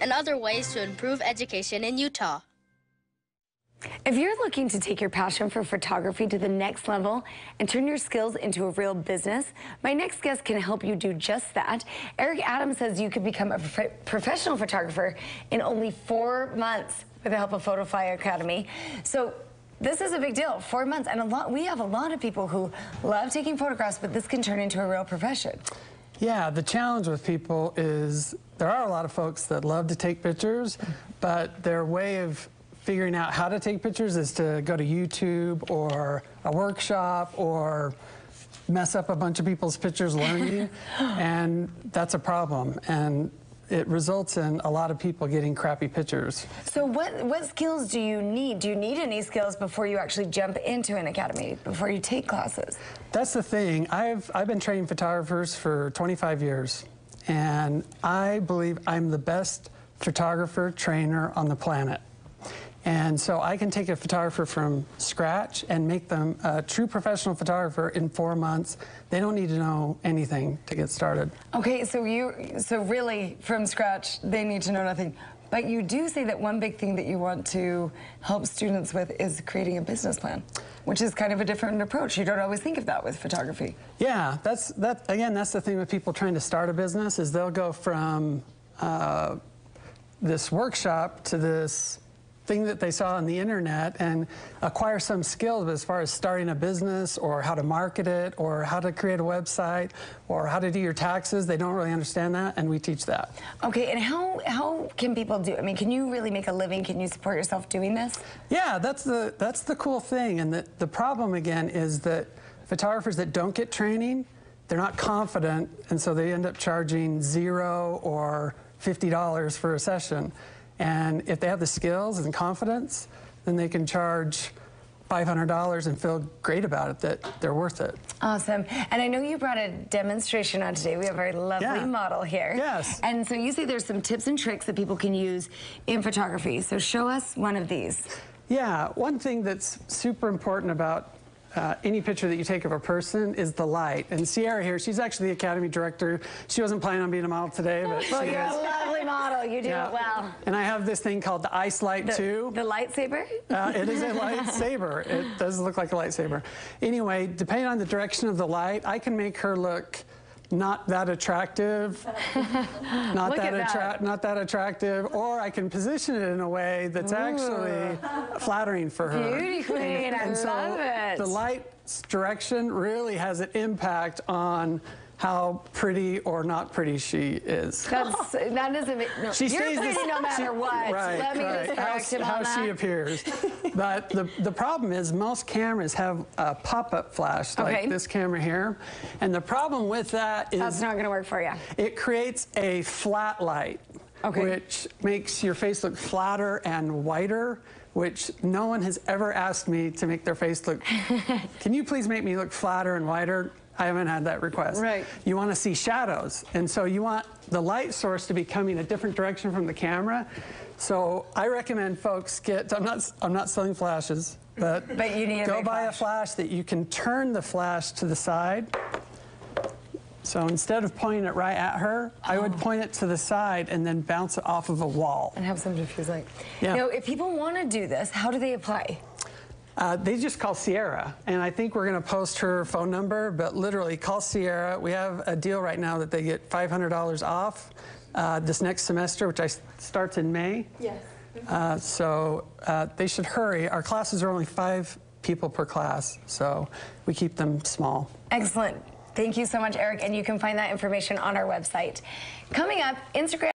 and other ways to improve education in Utah. If you're looking to take your passion for photography to the next level and turn your skills into a real business, my next guest can help you do just that. Eric Adams says you could become a professional photographer in only 4 months with the help of FotoFly Academy. So this is a big deal, 4 months. And we have a lot of people who love taking photographs, but this can turn into a real profession. Yeah, the challenge with people is there are a lot of folks that love to take pictures, but their way of figuring out how to take pictures is to go to YouTube or a workshop or mess up a bunch of people's pictures learning, and that's a problem. And it results in a lot of people getting crappy pictures. So what skills do you need? Do you need any skills before you actually jump into an academy, before you take classes? That's the thing. I've been training photographers for 25 years, and I believe I'm the best photographer trainer on the planet. And so I can take a photographer from scratch and make them a true professional photographer in 4 months. They don't need to know anything to get started. Okay, so really from scratch, they need to know nothing. But you do say that one big thing that you want to help students with is creating a business plan, which is kind of a different approach. You don't always think of that with photography. Yeah, that's the thing with people trying to start a business is they'll go from this workshop to this thing that they saw on the internet and acquire some skills as far as starting a business or how to market it or how to create a website or how to do your taxes. They don't really understand that, and we teach that. Okay, and how can people do it? I mean, can you really make a living? Can you support yourself doing this? Yeah, that's the cool thing. And the problem, again, is that photographers that don't get training, they're not confident, and so they end up charging $0 or $50 for a session. And if they have the skills and confidence, then they can charge $500 and feel great about it, that they're worth it. Awesome. And I know you brought a demonstration on today. We have a very lovely model here. Yes. And so you say there's some tips and tricks that people can use in photography. So show us one of these. Yeah, one thing that's super important about any picture that you take of a person is the light. And Sierra here, she's actually the Academy director. She wasn't planning on being a model today, but well, you're a lovely model. You do it well. And I have this thing called the Ice Light too. The lightsaber? It is a lightsaber. It does look like a lightsaber. Anyway, depending on the direction of the light, I can make her look not that attractive, not that attractive, or I can position it in a way that's actually flattering for her. Beauty queen, I love it. The light's direction really has an impact on how pretty or not pretty she is. That doesn't make no. You're pretty no matter what. Right, Let me just correct him on that. How she appears. But the problem is most cameras have a pop-up flash, like this camera here. And the problem with that is that's not going to work for you. It creates a flat light, which makes your face look flatter and whiter, which no one has ever asked me to make their face look. Can you please make me look flatter and whiter? I haven't had that request. Right. You want to see shadows, and so you want the light source to be coming a different direction from the camera. So I recommend folks get. I'm not selling flashes, but you need go buy a flash that you can turn the flash to the side. So instead of pointing it right at her, I would point it to the side and then bounce it off of a wall. And have some diffuse light. Yeah. Now, if people want to do this, how do they apply? They just call Sierra, and I think we're going to post her phone number, but literally call Sierra. We have a deal right now that they get $500 off this next semester, which starts in May. Yes. So they should hurry. Our classes are only 5 people per class, so we keep them small. Excellent. Thank you so much, Eric, and you can find that information on our website. Coming up, Instagram.